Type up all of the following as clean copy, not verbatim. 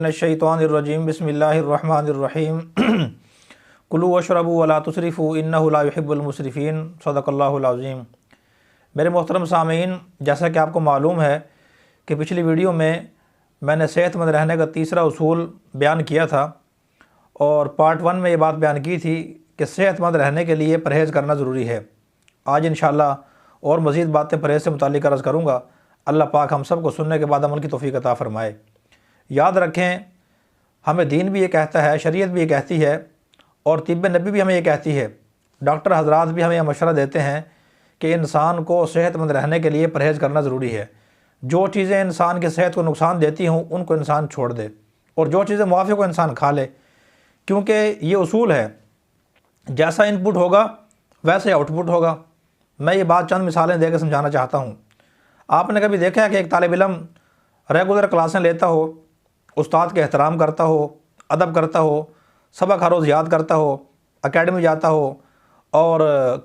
الشیطانirrajیم بسم اللہ الرحمن الرحیم کلوا واشربوا ولا تسرفوا انہ لا يحب المسرفین صدق اللہ العظیم۔ میرے محترم سامعین، جیسا کہ آپ کو معلوم ہے کہ پچھلی ویڈیو میں نے صحت مند رہنے کا تیسرا اصول بیان کیا تھا، اور پارٹ 1 میں یہ بات بیان کی تھی کہ صحت مند رہنے کے لیے پرہیز کرنا ضروری ہے۔ آج انشاءاللہ اور مزید باتیں پرہیز سے متعلق عرض کروں گا۔ اللہ پاک ہم سب کو سننے کے بعد عمل کی توفیق عطا فرمائے۔ یاد رکھیں، ہمیں دین بھی یہ کہتا ہے، شریعت بھی یہ کہتی ہے، اور طب نبی بھی ہمیں یہ کہتی ہے، ڈاکٹر حضرات بھی ہمیں یہ مشورہ دیتے ہیں کہ انسان کو صحت مند رہنے کے لیے پرہیز کرنا ضروری ہے۔ جو چیزیں انسان کی صحت کو نقصان دیتی ہوں ان کو انسان چھوڑ دے، اور جو چیزیں موافق کو انسان کھا لے، کیونکہ یہ اصول ہے، جیسا ان پٹ ہوگا ویسے آؤٹ پٹ ہوگا۔ میں یہ بات چند مثالیں دے کے سمجھانا چاہتا ہوں۔ آپ نے کبھی دیکھا ہے کہ ایک طالب علم ریگولر کلاسیں لیتا ہو، استاد کے احترام کرتا ہو، ادب کرتا ہو، سبق ہر روز یاد کرتا ہو، اکیڈمی جاتا ہو، اور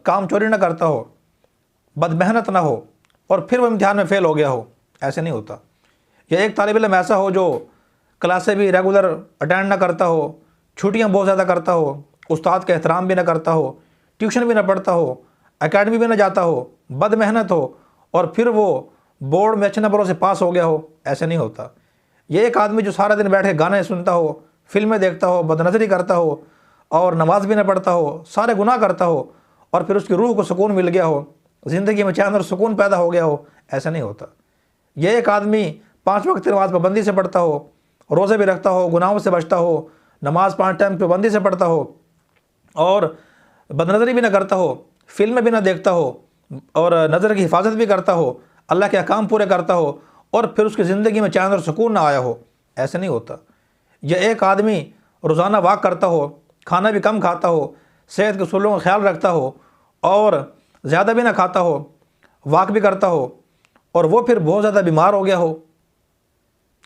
کام چوری نہ کرتا ہو، بد محنت نہ ہو، اور پھر وہ امتحان میں فیل ہو گیا ہو؟ ایسے نہیں ہوتا۔ یا ایک طالب علم ایسا ہو جو کلاسیں بھی ریگولر اٹینڈ نہ کرتا ہو، چھٹیاں بہت زیادہ کرتا ہو، استاد کا احترام بھی نہ کرتا ہو، ٹیوشن بھی نہ پڑھتا ہو، اکیڈمی بھی نہ جاتا ہو، بد محنت ہو، اور پھر وہ بورڈ میں اچھے نمبروں سے پاس ہو گیا ہو؟ ایسے نہیں ہوتا۔ یہ ایک آدمی جو سارا دن بیٹھ کے گانے سنتا ہو، فلمیں دیکھتا ہو، بد نظری کرتا ہو، اور نماز بھی نہ پڑھتا ہو، سارے گناہ کرتا ہو، اور پھر اس کی روح کو سکون مل گیا ہو، زندگی میں چین اور سکون پیدا ہو گیا ہو؟ ایسا نہیں ہوتا۔ یہ ایک آدمی 5 وقت نماز پابندی سے پڑھتا ہو، روزے بھی رکھتا ہو، گناہوں سے بچتا ہو، نماز 5 ٹائم پابندی سے پڑھتا ہو، اور بد نظری بھی نہ کرتا ہو، فلمیں بھی نہ دیکھتا ہو، اور نظر کی حفاظت بھی کرتا ہو، اللہ کے احکام پورے کرتا ہو، اور پھر اس کی زندگی میں چین اور سکون نہ آیا ہو؟ ایسے نہیں ہوتا۔ یا ایک آدمی روزانہ واک کرتا ہو، کھانا بھی کم کھاتا ہو، صحت کے اصولوں کا خیال رکھتا ہو، اور زیادہ بھی نہ کھاتا ہو، واک بھی کرتا ہو، اور وہ پھر بہت زیادہ بیمار ہو گیا ہو؟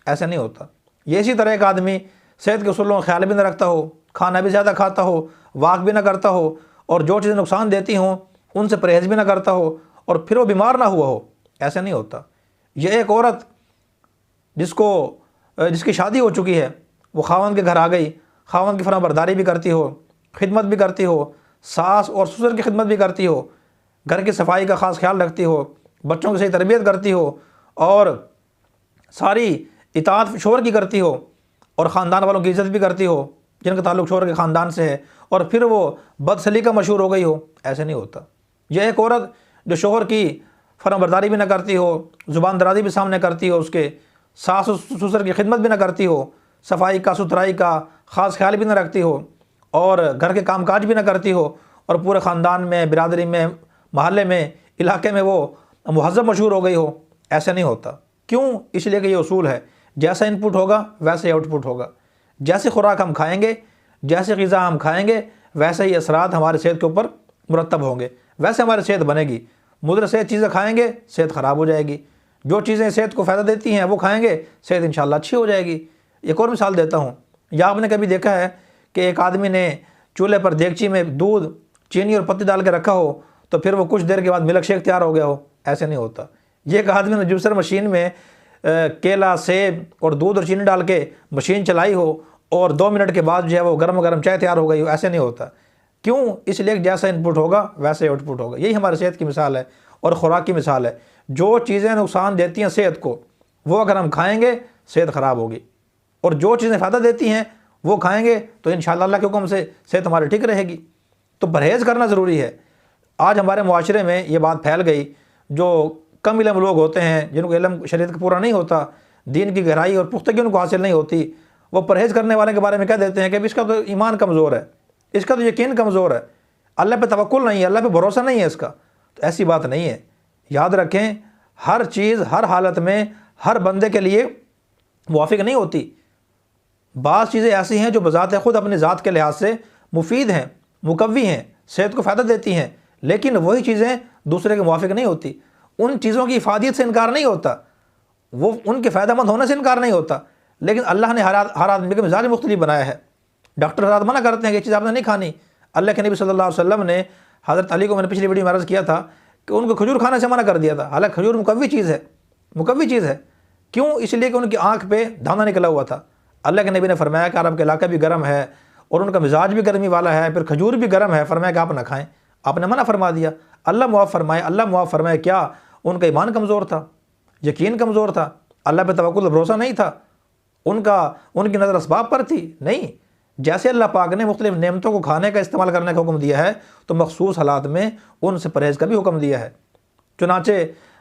ایسا نہیں ہوتا۔ یہ اسی طرح ایک آدمی صحت کے اصولوں کا خیال بھی نہ رکھتا ہو، کھانا بھی زیادہ کھاتا ہو، واک بھی نہ کرتا ہو، اور جو چیزیں نقصان دیتی ہوں ان سے پرہیز بھی نہ کرتا ہو، اور پھر وہ بیمار نہ ہوا ہو؟ ایسا نہیں ہوتا۔ یہ ایک عورت جس کی شادی ہو چکی ہے، وہ خاوند کے گھر آ گئی، خاوند کی فرما برداری بھی کرتی ہو، خدمت بھی کرتی ہو، ساس اور سسر کی خدمت بھی کرتی ہو، گھر کی صفائی کا خاص خیال رکھتی ہو، بچوں کی صحیح تربیت کرتی ہو، اور ساری اطاعت شوہر کی کرتی ہو، اور خاندان والوں کی عزت بھی کرتی ہو جن کا تعلق شوہر کے خاندان سے ہے، اور پھر وہ بد سلیقہ مشہور ہو گئی ہو؟ ایسے نہیں ہوتا۔ یہ ایک عورت جو شوہر کی فرما برداری بھی نہ کرتی ہو، زبان درازی بھی سامنے کرتی ہو، اس کے ساس و سسر کی خدمت بھی نہ کرتی ہو، صفائی کا ستھرائی کا خاص خیال بھی نہ رکھتی ہو، اور گھر کے کام کاج بھی نہ کرتی ہو، اور پورے خاندان میں، برادری میں، محلے میں، علاقے میں وہ مہذب مشہور ہو گئی ہو؟ ایسا نہیں ہوتا۔ کیوں؟ اس لیے کہ یہ اصول ہے، جیسا ان پٹ ہوگا ویسے ہی آؤٹ پٹ ہوگا۔ جیسے خوراک ہم کھائیں گے، جیسے غذا ہم کھائیں گے، ویسے ہی اثرات ہمارے صحت کے اوپر مرتب ہوں گے، ویسے ہماری صحت بنے گی۔ مضر صحت چیزیں کھائیں گے، صحت خراب ہو جائے گی۔ جو چیزیں صحت کو فائدہ دیتی ہیں وہ کھائیں گے، صحت انشاءاللہ اچھی ہو جائے گی۔ ایک اور مثال دیتا ہوں۔ یا آپ نے کبھی دیکھا ہے کہ ایک آدمی نے چولہے پر دیگچی میں دودھ، چینی اور پتی ڈال کے رکھا ہو، تو پھر وہ کچھ دیر کے بعد ملک شیک تیار ہو گیا ہو؟ ایسے نہیں ہوتا۔ یہ ایک آدمی نے جوسر مشین میں کیلا، سیب اور دودھ اور چینی ڈال کے مشین چلائی ہو، اور 2 منٹ کے بعد جو ہے وہ گرم گرم چائے تیار ہو گئی ہو؟ ایسے نہیں ہوتا۔ کیوں؟ اس لیے کہ جیسا ان پٹ ہوگا ویسے آؤٹ پٹ ہوگا۔ یہی ہماری صحت کی مثال ہے، اور خوراک کی مثال ہے۔ جو چیزیں نقصان دیتی ہیں صحت کو، وہ اگر ہم کھائیں گے صحت خراب ہوگی، اور جو چیزیں فائدہ دیتی ہیں وہ کھائیں گے تو انشاءاللہ اللہ کے حکم سے صحت ہماری ٹھیک رہے گی۔ تو پرہیز کرنا ضروری ہے۔ آج ہمارے معاشرے میں یہ بات پھیل گئی، جو کم علم لوگ ہوتے ہیں، جن کو علم شریعت کا پورا نہیں ہوتا، دین کی گہرائی اور پختگی ان کو حاصل نہیں ہوتی، وہ پرہیز کرنے والے کے بارے میں کہہ دیتے ہیں کہ اس کا تو ایمان کمزور ہے، اس کا تو یقین کمزور ہے، اللہ پہ توکل نہیں ہے، اللہ پہ بھروسہ نہیں ہے اس کا۔ تو ایسی بات نہیں ہے۔ یاد رکھیں، ہر چیز ہر حالت میں ہر بندے کے لیے موافق نہیں ہوتی۔ بعض چیزیں ایسی ہیں جو بذات خود اپنی ذات کے لحاظ سے مفید ہیں، مقوی ہیں، صحت کو فائدہ دیتی ہیں، لیکن وہی چیزیں دوسرے کے موافق نہیں ہوتی۔ ان چیزوں کی افادیت سے انکار نہیں ہوتا، وہ ان کے فائدہ مند ہونے سے انکار نہیں ہوتا، لیکن اللہ نے ہر آدمی کے مزاج مختلف بنایا ہے۔ ڈاکٹر حضرات منع کرتے ہیں کہ یہ چیز آپ نے نہیں کھانی۔ اللہ کے نبی صلی اللہ علیہ وسلم نے حضرت علی کو، میں نے پچھلی ویڈیو میں عرض کیا تھا کہ ان کو کھجور کھانے سے منع کر دیا تھا، حالانکہ کھجور مقوی چیز ہے، مقوی چیز ہے۔ کیوں؟ اس لیے کہ ان کی آنکھ پہ دھانا نکلا ہوا تھا۔ اللہ کے نبی نے فرمایا کہ عرب کا علاقہ بھی گرم ہے اور ان کا مزاج بھی گرمی والا ہے، پھر کھجور بھی گرم ہے، فرمایا کہ آپ نہ کھائیں، آپ نے منع فرما دیا۔ اللہ معاف فرمائے، کیا ان کا ایمان کمزور تھا، یقین کمزور تھا، اللہ پہ توکل بھروسہ نہیں تھا، ان کی نظر اسباب پر تھی؟ نہیں، جیسے اللہ پاک نے مختلف نعمتوں کو کھانے کا استعمال کرنے کا حکم دیا ہے تو مخصوص حالات میں ان سے پرہیز کا بھی حکم دیا ہے۔ چنانچہ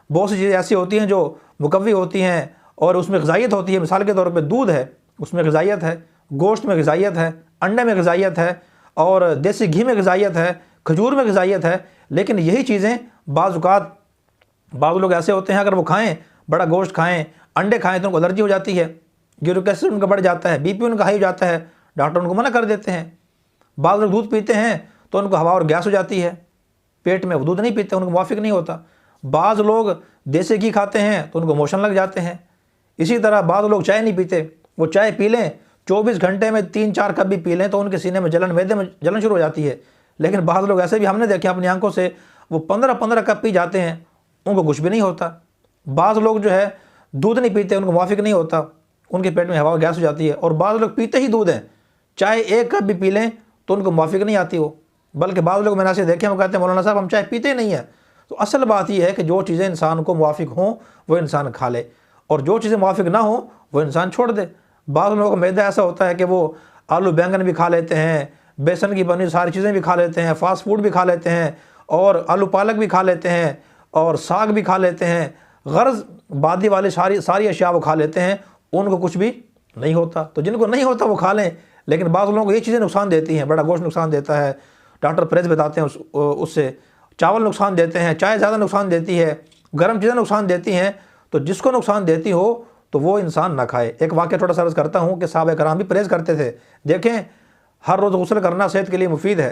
بہت سی چیزیں ایسی ہوتی ہیں جو مقوی ہوتی ہیں اور اس میں غذائیت ہوتی ہے، مثال کے طور پہ دودھ ہے، اس میں غذائیت ہے، گوشت میں غذائیت ہے، انڈے میں غذائیت ہے، اور دیسی گھی میں غذائیت ہے، کھجور میں غذائیت ہے، لیکن یہی چیزیں بعض اوقات بعض لوگ ایسے ہوتے ہیں اگر وہ کھائیں، بڑا گوشت کھائیں، انڈے کھائیں تو ان کو الرجی ہو جاتی ہے، یورک ایسڈ ان کا بڑھ جاتا ہے، بی پی ان کا ہائی ہو جاتا ہے، ڈاکٹر ان کو منع کر دیتے ہیں۔ بعض لوگ دودھ پیتے ہیں تو ان کو ہوا اور گیس ہو جاتی ہے پیٹ میں، وہ دودھ نہیں پیتے، ان کو موافق نہیں ہوتا۔ بعض لوگ دیسی گھی کھاتے ہیں تو ان کو موشن لگ جاتے ہیں۔ اسی طرح بعض لوگ چائے نہیں پیتے، وہ چائے پی لیں 24 گھنٹے میں 3-4 کپ بھی پی لیں تو ان کے سینے میں جلن، معدے میں جلن شروع ہو جاتی ہے۔ لیکن بعض لوگ ایسے بھی ہم نے دیکھے اپنی آنکھوں سے، وہ 15 کپ پی جاتے ہیں، ان کو کچھ بھی نہیں ہوتا۔ بعض لوگ جو ہے دودھ نہیں پیتے، ان کو موافق نہیں ہوتا، ان کے پیٹ میں ہوا اور گیس ہو جاتی ہے۔ اور بعض لوگ پیتے ہی دودھ ہیں، چائے 1 کپ بھی پی لیں تو ان کو موافق نہیں آتی وہ، بلکہ بعض لوگ میں نے ایسے دیکھے ہیں وہ کہتے ہیں مولانا صاحب ہم چائے پیتے ہی نہیں ہیں۔ تو اصل بات یہ ہے کہ جو چیزیں انسان کو موافق ہوں وہ انسان کھا لے، اور جو چیزیں موافق نہ ہوں وہ انسان چھوڑ دے۔ بعض لوگوں کا معدہ ایسا ہوتا ہے کہ وہ آلو بینگن بھی کھا لیتے ہیں، بیسن کی بنی ساری چیزیں بھی کھا لیتے ہیں، فاسٹ فوڈ بھی کھا لیتے ہیں، اور آلو پالک بھی کھا لیتے ہیں، اور ساگ بھی کھا لیتے ہیں، غرض بادی والی ساری اشیاء وہ کھا لیتے ہیں، ان کو کچھ بھی نہیں ہوتا۔ تو جن کو نہیں ہوتا وہ کھا لیں، لیکن بعض لوگوں کو یہ چیزیں نقصان دیتی ہیں، بڑا گوشت نقصان دیتا ہے، ڈاکٹر پرہیز بتاتے ہیں اس سے، چاول نقصان دیتے ہیں، چائے زیادہ نقصان دیتی ہے، گرم چیزیں نقصان دیتی ہیں، تو جس کو نقصان دیتی ہو تو وہ انسان نہ کھائے۔ ایک واقعہ تھوڑا سا عرض کرتا ہوں کہ صحابہ کرام بھی پرہیز کرتے تھے۔ دیکھیں ہر روز غسل کرنا صحت کے لیے مفید ہے،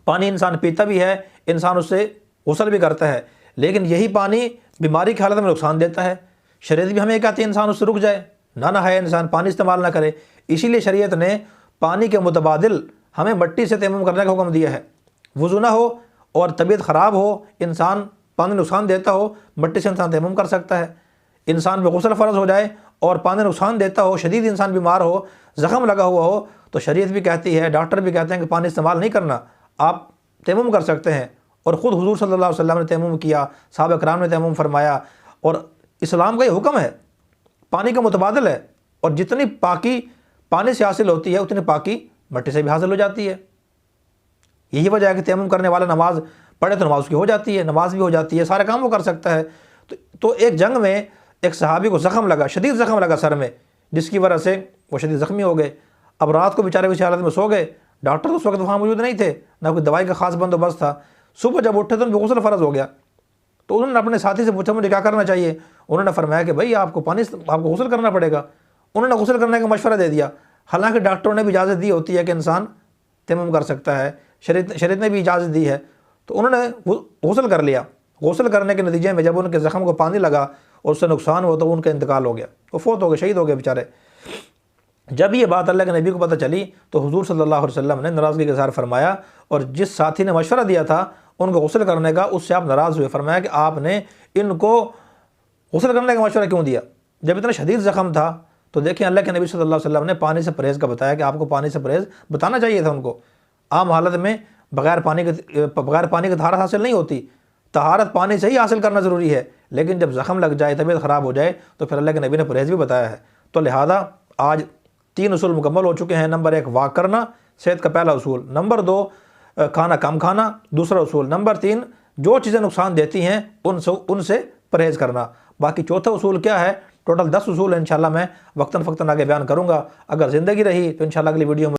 پانی انسان پیتا بھی ہے، انسان اس سے غسل بھی کرتا ہے، لیکن یہی پانی بیماری کی حالت میں نقصان دیتا ہے۔ شریعت بھی ہمیں کہتی ہے انسان اس سے رک جائے، نہ نہائے، انسان پانی استعمال نہ کرے۔ اسی لیے شریعت نے پانی کے متبادل ہمیں مٹی سے تیمم کرنے کا حکم دیا ہے۔ وضو نہ ہو اور طبیعت خراب ہو، انسان پانی نقصان دیتا ہو، مٹی سے انسان تیمم کر سکتا ہے۔ انسان پہ غسل فرض ہو جائے اور پانی نقصان دیتا ہو، شدید انسان بیمار ہو، زخم لگا ہوا ہو، تو شریعت بھی کہتی ہے، ڈاکٹر بھی کہتے ہیں کہ پانی استعمال نہیں کرنا، آپ تیمم کر سکتے ہیں۔ اور خود حضور صلی اللہ علیہ وسلم نے تیمم کیا، صحابہ کرام نے تیمم فرمایا، اور اسلام کا یہ حکم ہے، پانی کا متبادل ہے، اور جتنی پاکی پانی سے حاصل ہوتی ہے اتنی پاکی مٹی سے بھی حاصل ہو جاتی ہے۔ یہی وجہ ہے کہ تیمم کرنے والا نماز پڑھے تو نماز اس کی ہو جاتی ہے، نماز بھی ہو جاتی ہے، سارے کام وہ کر سکتا ہے۔ تو ایک جنگ میں ایک صحابی کو زخم لگا، شدید زخم لگا سر میں، جس کی وجہ سے وہ شدید زخمی ہو گئے۔ اب رات کو بیچارے اسی حالت میں سو گئے، ڈاکٹر اس وقت وہاں موجود نہیں تھے، نہ کوئی دوائی کا خاص بندوبست تھا۔ صبح جب اٹھے تو ان کو غسل فرض ہو گیا، تو انہوں نے اپنے ساتھی سے پوچھا مجھے کیا کرنا چاہیے؟ انہوں نے فرمایا کہ بھائی آپ کو غسل کرنا پڑے گا۔ انہوں نے غسل کرنے کا مشورہ دے دیا، حالانکہ ڈاکٹروں نے بھی اجازت دی ہوتی ہے کہ انسان تیمم کر سکتا ہے، شریعت نے بھی اجازت دی ہے، تو انہوں نے غسل کر لیا۔ غسل کرنے کے نتیجے میں جب ان کے زخم کو پانی لگا اور اس سے نقصان ہوا تو ان کا انتقال ہو گیا، وہ فوت ہو گئے، شہید ہو گئے بیچارے۔ جب یہ بات اللہ کے نبی کو پتہ چلی تو حضور صلی اللہ علیہ وسلم نے ناراضگی کا اظہار فرمایا، اور جس ساتھی نے مشورہ دیا تھا ان کو غسل کرنے کا، اس سے آپ ناراض ہوئے۔ فرمایا کہ آپ نے ان کو غسل کرنے کا مشورہ کیوں دیا جب اتنا شدید زخم تھا؟ تو دیکھیں اللہ کے نبی صلی اللہ علیہ وسلم نے پانی سے پرہیز کا بتایا کہ آپ کو پانی سے پرہیز بتانا چاہیے تھا ان کو۔ عام حالت میں بغیر پانی کے طہارت حاصل نہیں ہوتی، طہارت پانی سے ہی حاصل کرنا ضروری ہے، لیکن جب زخم لگ جائے، طبیعت خراب ہو جائے تو پھر اللہ کے نبی نے پرہیز بھی بتایا ہے۔ تو لہذا آج 3 اصول مکمل ہو چکے ہیں۔ نمبر 1 واک کرنا، صحت کا پہلا اصول۔ نمبر 2 کھانا کم کھانا، دوسرا اصول۔ نمبر 3 جو چیزیں نقصان دیتی ہیں ان سے پرہیز کرنا۔ باقی چوتھا اصول کیا ہے؟ ٹوٹل 10 اصول ہیں، انشاءاللہ میں وقتاً فوقتاً آگے بیان کروں گا۔ اگر زندگی رہی تو انشاءاللہ اگلی ویڈیو میں